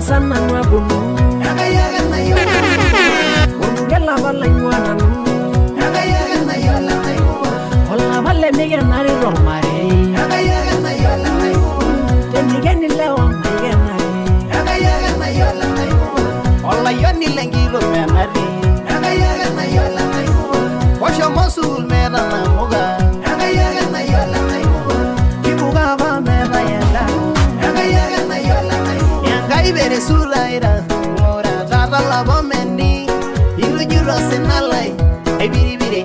sana nwabunu Urugela wala inwananu Ola wale mige nari romare Tenigeni lewa mige nari Ola yoni lengilo menari Washo mosul mera na moga Kibuga ba mera yenda Yangai bere sulaira Mora tata labo mendi Ilu juro senalai Ay biri biri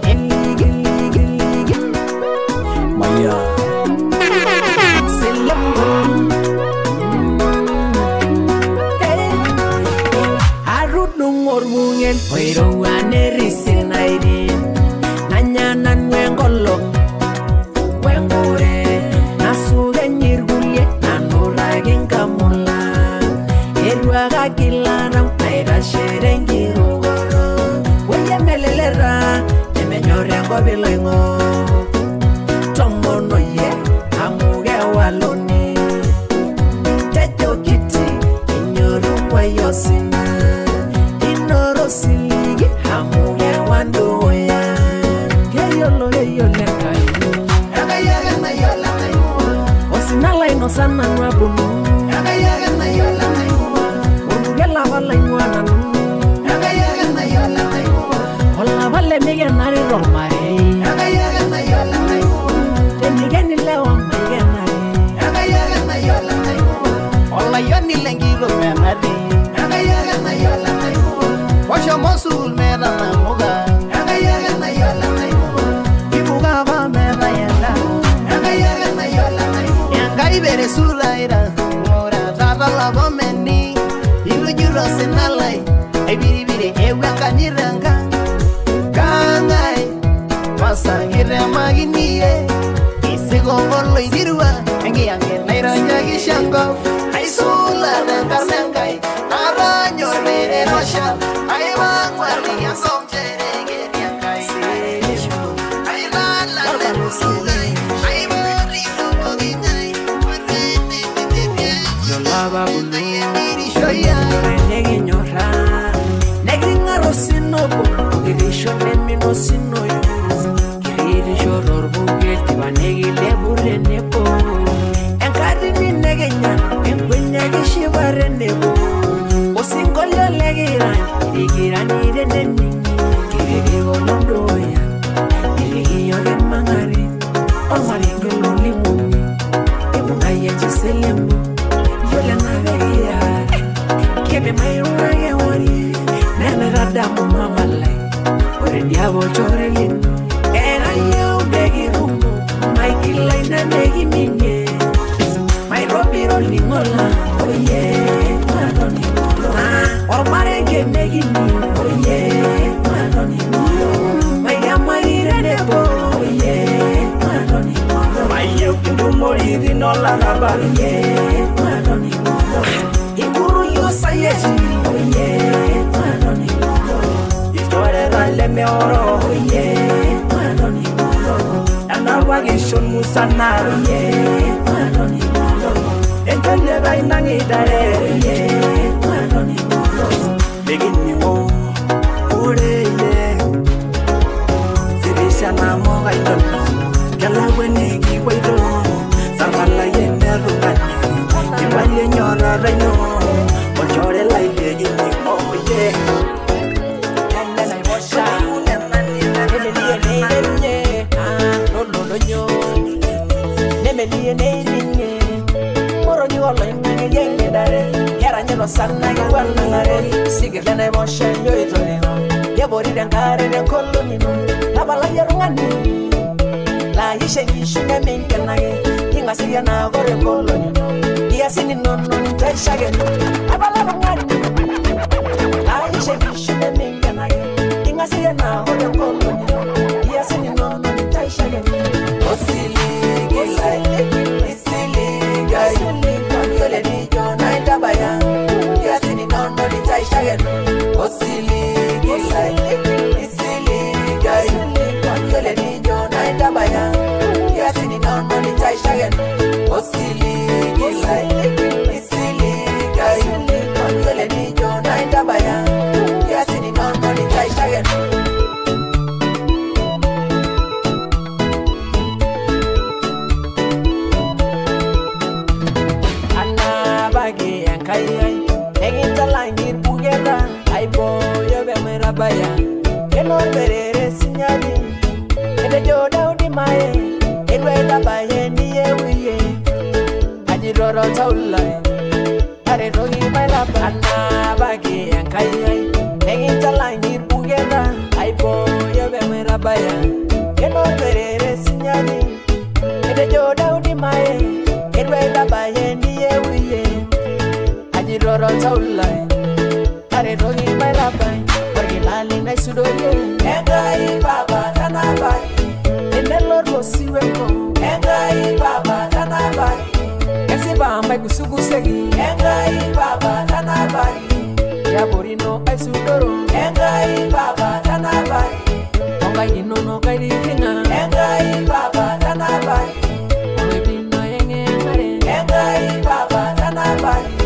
Maya Selambo Arut nungor mungen Oiro waneri sinairi Nanyana nwengolo Wengore Nasuge nyirgulie Nanuragin kamula Erwaga kilana Naira sherengiro goro Oye melelera Nemenyore ngobilengo Tomono ye Amuge waloni Tejo kiti Inyoru wayosina Inoro siligi Amuge wandoya Yeyolo kayo Osinala inosana nwabunu Urugela wala inwananu Ola wale mige nari romare Tenigeni lewa mige nari Ola yoni lengilo menari Washo mosul mera na moga Kibuga ba mera yenda Yangai bere sulaira Mora tata labo mendi Ilu juro senalai Ay biri biri ewa kaniranga Kangai Masangire maginiye Isigo gorlo idirwa Engi ange nairo nyagi shango Ay sula rengarnengai Aranyo bere rosha Ay mangwali yang somjere geriangkai Ay lala lemusulai Ay mori lomoginai Warrene bebe Yolaba bulu Negi nyora Negi ngaro sinobo Girisho nemino sinoyo Giriri shoror bugel Tiba negi lebure nebo Enkari ni negenya Engwenya gishibare nebo Osingolyo legira Irigira nire neni Giriri golondoya Giriri yogen mangari Olmaringe lolimuni Emungaye jiselembo Yole navegira Kebe mayurage wari Nene radamu mamalai Ore diabo chore lino Era yo begi rumo Mai kilai na negi minye Mai robiro lingola Oye, madoni mulo Ormare ke negi ni Oye, madoni mulo Mai yamarire nebo Oye, madoni mulo Mai yo kindumo iri nola raba Oye, madoni mulo Ikuru yo sayeji Oye, madoni mulo Itore dale me oro Oye, madoni mulo Anawagi shon musana Oye, madoni mulo Entole bai nangidare Oye, madoni mulo Begini mo Ureye Sirisha na moga idolo Kala wenegi waido Sabala yene rugani Ibaye nyora reino Ochore la ilegi ni oye Nene bosha Nene liye nenye Lolo nyo Neme liye nenye Moro ni wala inge yenge dare Yara nyelo sana ya wana ngare Sige nene bosha yo itolino Yabori dangare den kolo nino Labala yarungani La yishe yishu neminke nage Inga siya na gore kolo nino Sini non taishagen abala ngani aisha bishime minganage ingasi na hore kolo ya sini non taishagen osili gilai isili gai yole ni jona itabaya ya sini non taishagen osili gilai isili gai yole ni jona itabaya ya sini non taishagen osili gilai mae Edweda baye niye wiye Ajiroro taulai Are rogi baila bana bagi yang kaya Nengin calai nir bugera Aibo yobe mera baya Keno berere sinyani Ede joda udi mae Edweda baye niye wiye Ajiroro taulai Are rogi baila baya Lali na sudoye Engai baba tanabaki Enelo rosi weko Engai baba tanabaki Kesi bamba kusugusegi Engai baba tanabaki Ya borino ay sudoro Engai baba tanabaki Ongai dino no kai dikinga Engai baba tanabaki Ongai dino yenge ngare Engai baba tanabaki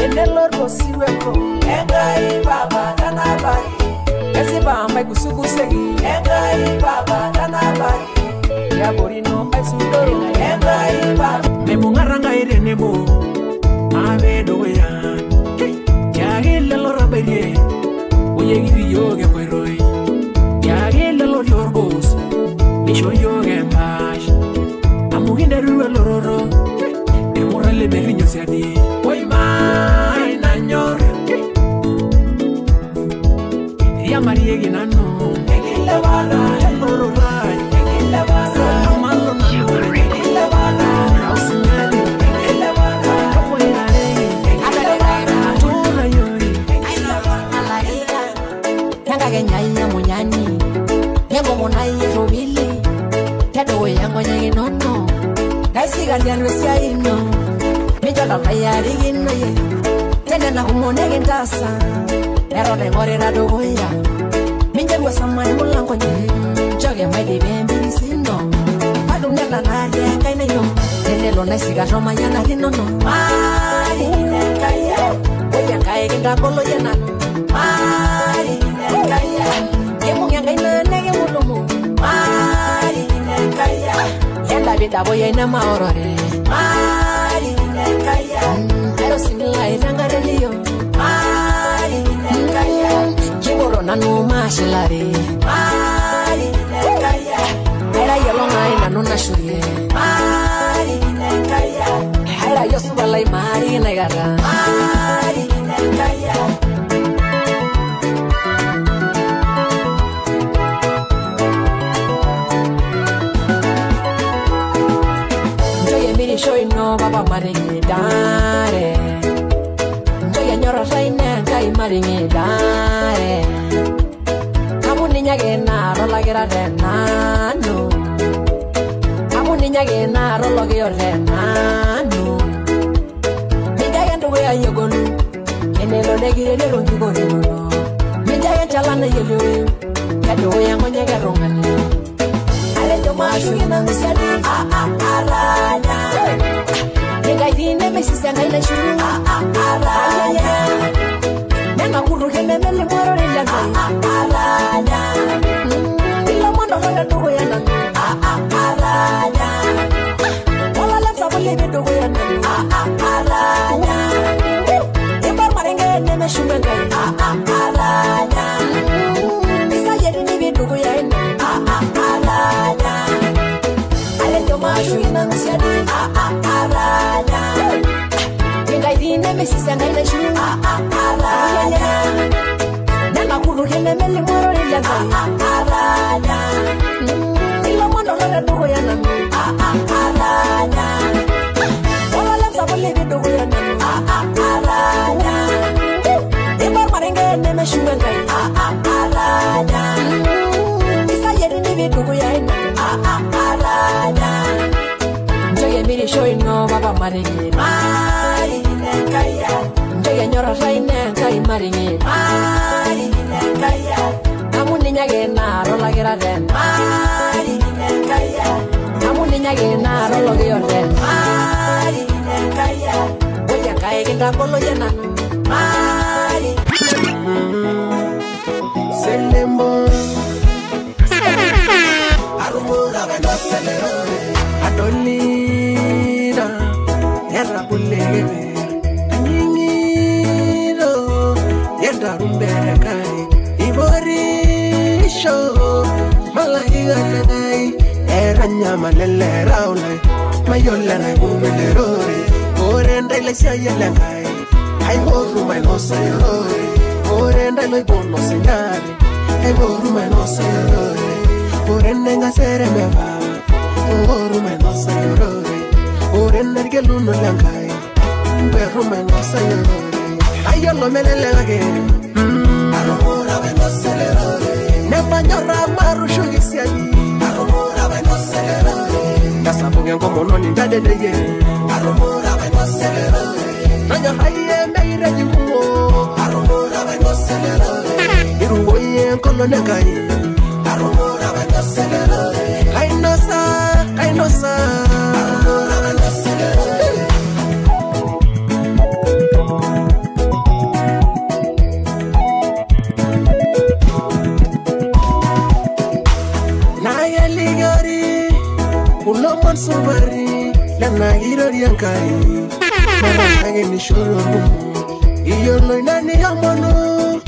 Enelo rosi weko Engai baba tanabaki Kesi bamba kusugusegi Engai baba tanabaki Ya borino ay sudoro Engai baba Memungaranga ire nebo Ave doya Ya gile lo raberie Oye gibi yoge koiroi Ya gile lo yorbos Misho yoge mash Amuginde ruwe lororo Emurale berinyo siadi Oy mai nanyor Ya Maria ginano Egile wala Eloro rai Egile wala Amalo nano Egile wala Ausinali Egile wala Kapo inare Egile wala Atuna yori Egile wala Yanga genyaya munyani Yengo munaye robili Tedo yango nyangi nono Kaisi gandiano siya ino Mijola mayari gino ye Tene na humone gintasa Ero de ngore na dogoya Minja gwa samai mulango nye Joge mai di bembi sino Padu nela na ye kai na yo Tene lo na siga roma ya na hino no Mari hine kaya Oya kaya kinda kolo ya na Mari hine kaya Yemu yang kai na nege mulumu Mari hine kaya Yenda bita boya ina maorore Mari hine kaya Ero sinila iranga reliyo Mari hine kaya Kiboro na numa shilare Mari hine kaya Era yolonga ina nuna shurie Mari hine kaya Era yosubalai mari negara Mari hine kaya Joye miri shoy no baba mari dare Joye nyoro raine kai mari dare Kamu ninyage na rola gira de nanu Kamu ninyage na rola gira nanu Minjage ndugu ya yogonu Enelo negire de rongi gori mono Minjage chalana yelu Kadu ya ngonyege rongani Ale jomashu ina msiadi Aranya Nengai dine mesisi angai na shuru Aranya Nenga kuru kene mele mwaro rilana Aranya Ila mono lola ndugu ya nanu Aranya Wala lemsa wale bidugu ya nanu Aranya Ibar marenge neme shume ngai Aranya Isa yedi ni bidugu ya nanu Aranya Ale jomashu ina msiadi Aranya Nengai dine mesisi angai na shuru Aranya Nenga kuru kene mele mwaro rilana Aranya Ila mono lola ndugu ya nanu Aranya Wala lemsa wale bidugu ya nanu Aranya Ibar marenge neme shume ngai Aranya Isa yedi ni bidugu ya nanu Aranya Joye miri shoy no baba maringi Mari hine kaya Joye nyoro raine kai maringi Mari hine kaya Kamu ninyage na rola gira de Mari hine kaya Kamu ninyage na rola gira de Mari hine kaya Oya kaya kinda kolo ya nanu Mari Selembo Arumura vendo selerore Adolina Erra bullebe Anyingiro Yenda rumbere kai Iborisho Malahiga kadai era nyama lele raule mayola na gumelere orenda ile sia yelangai ai boru mai no sayore orenda ile bono sinari ai boru mai no sayore orenda ngasere meba boru mai no sayore orenda geluno langai boru mai no sayore ayolo melele lage aromora mai no sayore ne banyora maru shugisiani aromora mai no sayore Sabugen como no ni dade de ye aromora vai no celere Nanya haye meire jumo aromora vai no celere Iru oye kono ne kai aromora vai no celere Kai no sa aromora vai no celere Na ye ligari Ulo mansubari lana girori yankai Maranga ni shoro Iyo lo nani yamono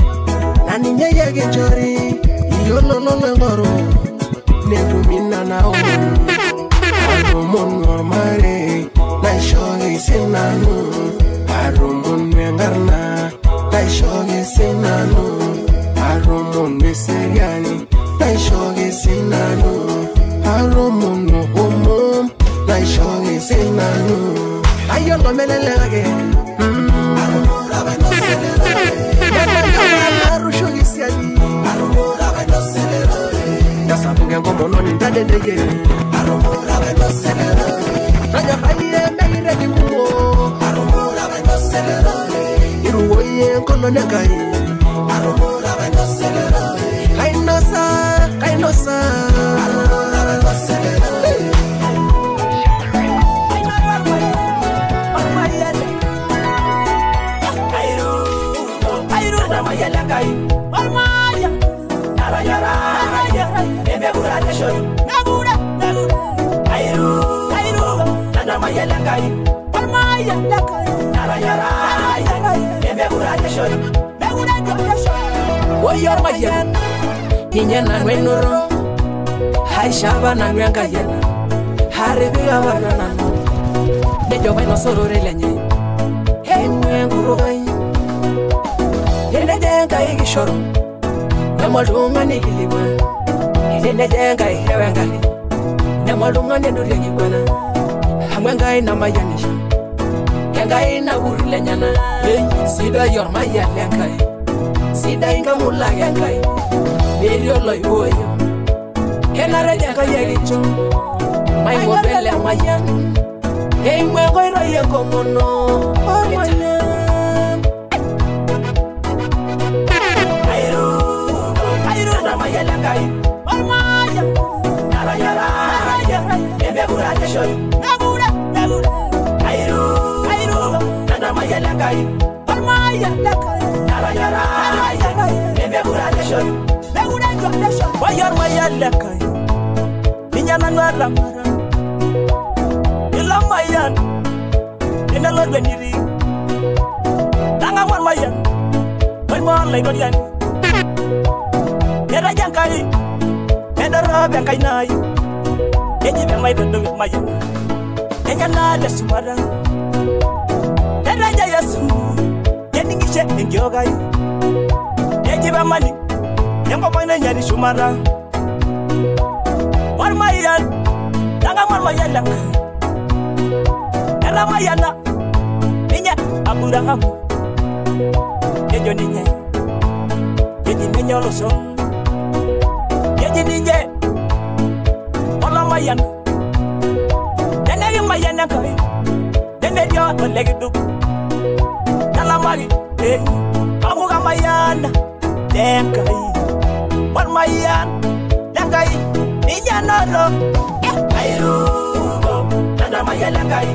Nani nyaya gechori Iyo lo ngoro Nebu minna na Arumon normare Na shogi sinanu Arumon mengarna Na shogi sinanu Arumon mesegani Na shogi sinanu Arumon I show you sing nanu. Ayo lo melele lage. Aromora vai no celere. Maru show you siani. Aromora vai no celere. Dasa bugen como no ni dade de ye. Aromora vai no celere. Nanya haye meire di kumo. Aromora vai no celere. Iru oye kono ne kai. Aromora vai no celere. Kai no sa. Aromora vai no celere. Kai Almaya Nara yara Eme gurate shoy Nagura Airu Nana mayela kai Almaya Nara yara Eme gurate shoy Nagura shoy Oyor mayen Ninya na wenuro Hai shaba na nyanka yena Harebi awarana Dejo bueno sorore lenye Hey mwenguro gai Hene denga igishoro Namalunga nigiliwa Hene denga ihewengali Namalunga nenurigigwana Hamwenga ina mayanisha Yenga ina urile nyana Sida yor mayalengai Sida inga mula yengai Mirio loy uoyo Hena redenga yelicho Mai wobele mayan Hei mwengo iro yengo mono Ormane Kai Almaya Nara yara Eme gurate shoy Nagura Airu Nana mayela kai Almaya Nara yara Eme gurate shoy Nagura shoy Wayor mayela kai Ninya nanwara mara Ila mayan Ina lorwe niri Tanga war mayan Wai mo lay dorian Era jankai, era rabe kai nai. Eji be mai dodo be mai. Enya na de sumara. Era jaya su. Yeni ngishe enjogai. Eji be mani. Yango mai na nyari sumara. War mayan. Tanga war mayan lang. Era mayana. Ninya Abraham. Ejo ninya. Eji menyolo son. Ninje Ola mayan Denegi mayan kai Denegi yo legi du Nala magi Amuga mayan Dengai Wan mayan Dengai Ninja nolo Airu Nana mayan kai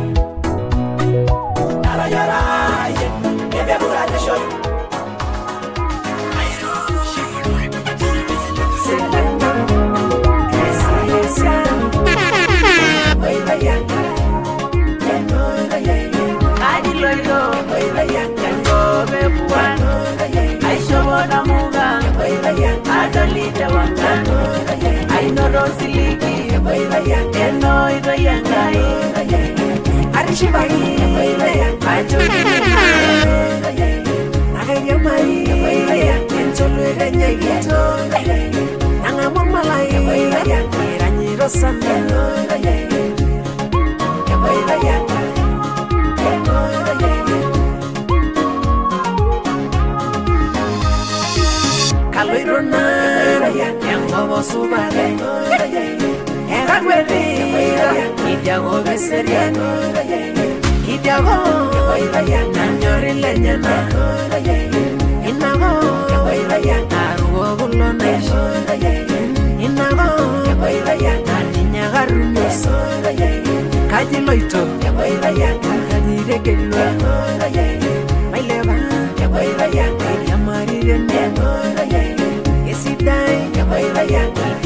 Nara yara Ebe gurate shoy I know Rosiliki, Arishibagi Ajo Nagaya mai Encholo Renyegeto Nangamon malai Iranyi Rosana Kaloirona Yang bawa subare Engagweli Idiago beserian Idiago Nanyori lenyana Inago Arugo gulona Inago Naninya garunyos Kaji loito Kaji regelwa Maileba Yamari renyango Esidai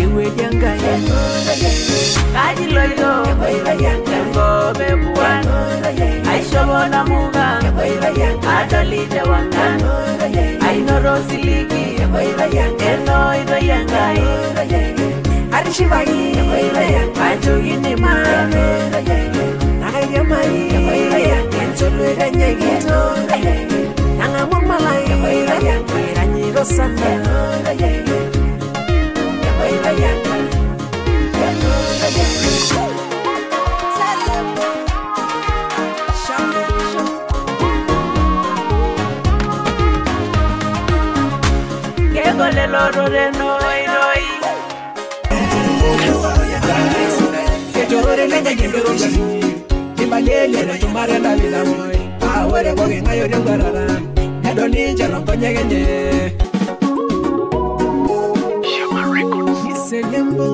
Iwe jangai Kaji loito Ngo bebuan Aishobona muga Adalide wangan Ainoro siliki Eno ido yangai Arishibagi Ajo gini mame Nagaya mai Encholo Renyegeto Nangamon malai Iranyi Rosana Gole loro de noi Que llore le llegue rochi Imbalele de tomare la vida moi Awere boge ngayo de garara Edoni jero konyegenye Shama Records Iselembo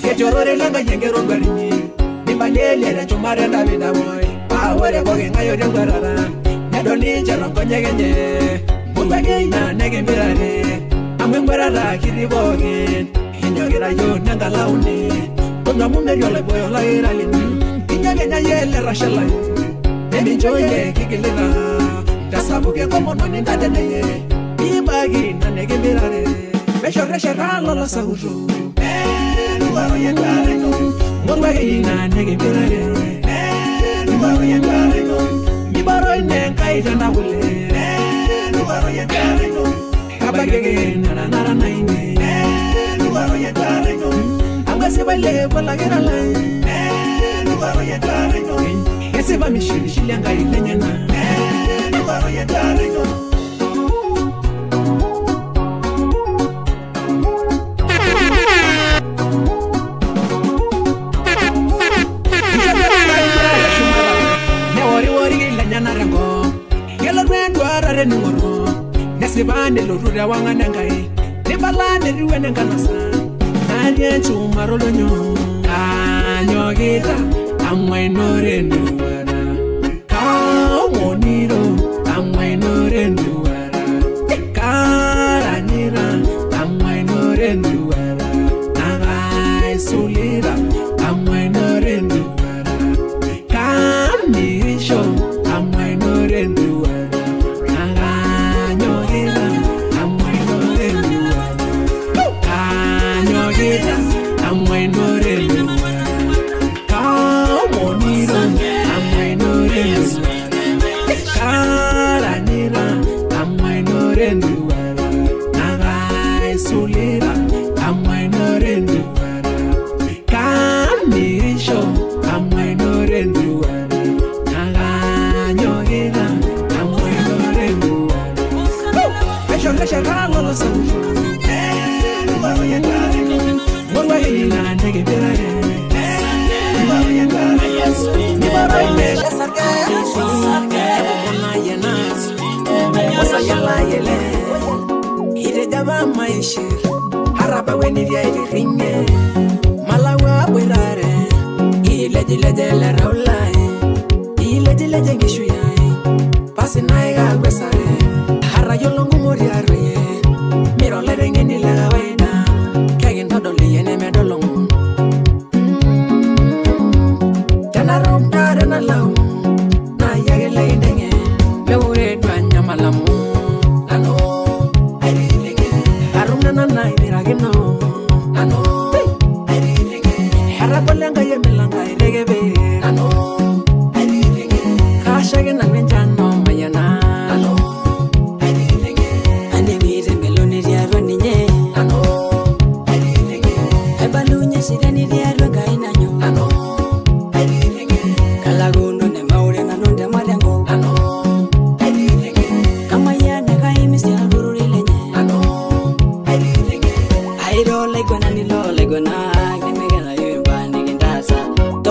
Que llore le llegue rochi Imbalele de tomare la vida moi Awere boge ngayo de garara Edoni jero konyegenye Mubage na nege mirare Amwengwarara kiriboge Inyogira yo nangalauni Kuna mumeri ole boyo la iralini Inyagenya yele rashala Nemi joye kikilira Dasabuke komo noni ndadeneye Ibagi na nege mirare Mesho reshe ralo la sahujo Nuwaro yengare no Mubage na nege mirare Nuwaro yengare no Mibaro ine kaita na wule Nuwaro yengare no Kabagege nara nara na ine Nuwaro yengare no Angase wale wala gira lai Nuwaro yengare no Ese ba mishiri shili anga ilenyana Nuwaro yengare no Nesibane lorura wanganangai Nebalane riwene kanasa Nadie chumarolo nyo Kanyogita Amwainore nduwara Kamoniro Amwainore nduwara Karanyira Amwainore nduwara Nagai sulira Amwainore nduwara Kamirisho Amwainore nduwara Haraba weni dia ringe malawa wirare ile de la raulai ile de jengishuya pasina ga gwesare harayo longu moriare miro le rengeni la waida kagin dodoli yene medolong tanarom darana law na yagele indenge meure twanya malamu no, I really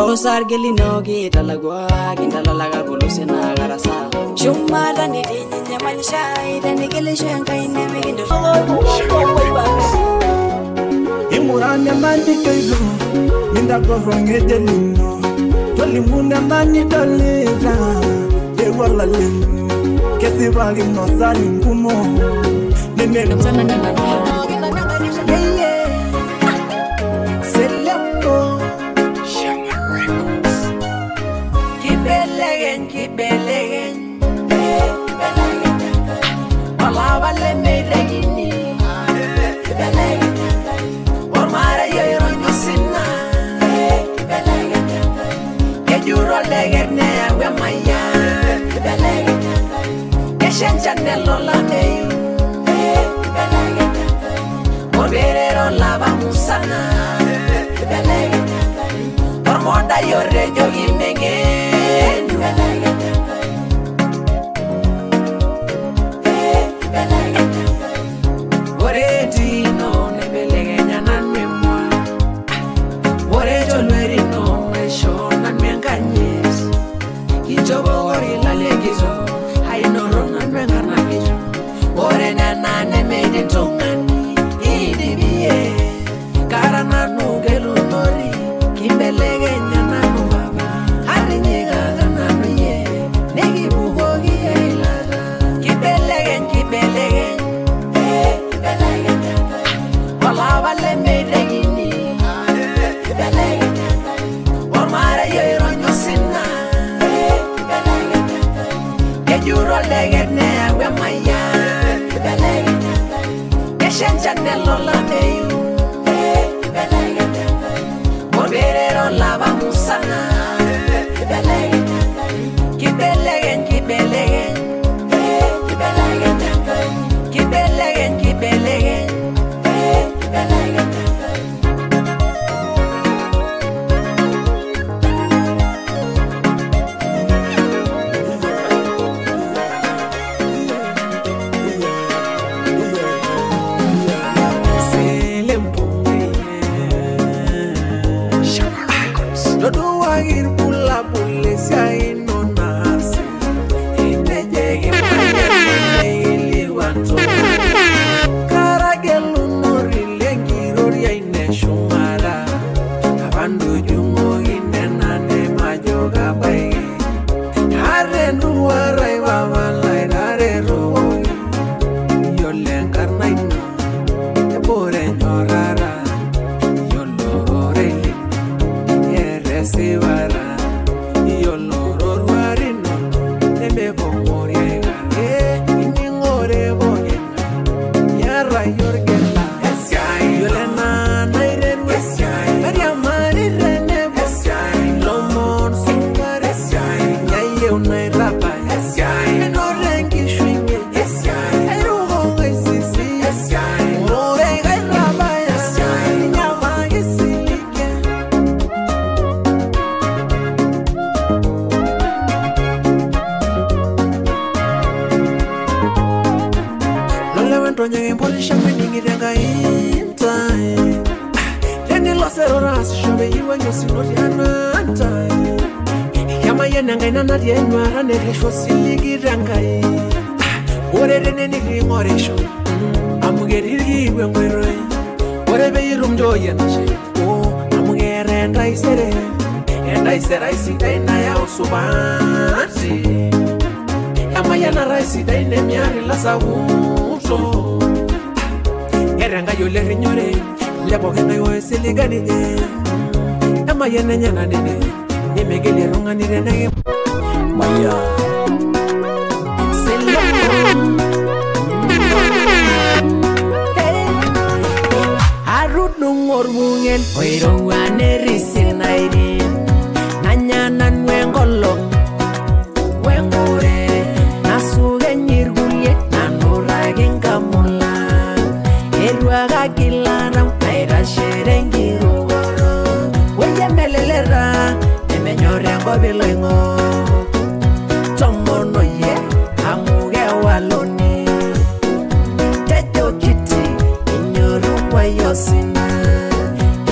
Osar gelino kita lagwa kinda lalaga bulusena garasa. Shumara ni dinya manshai dan gelisho yang kaine megindo. Imuranya mandi kaizo minda gofronge delino. Tolimuna mani doleza de wala lemu. Kesi bagi no sali kumo. Neme sana nana. Keep belegen, wala vale me regini, por mara yo no sinna, que juro legerne agua maya, que shanchanelo la meyu, por verero la vamos a na, por moda yo re yo gimenge.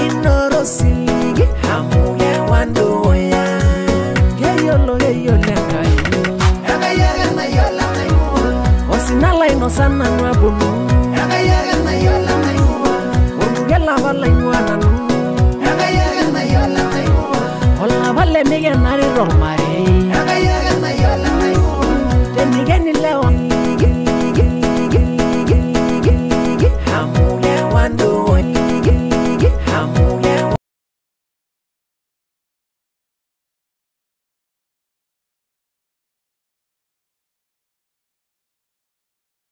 Inoro siligi hamuye wando sana nwabunu Orugela wala inwananu Ola wale mige nari romare Tenigeni leo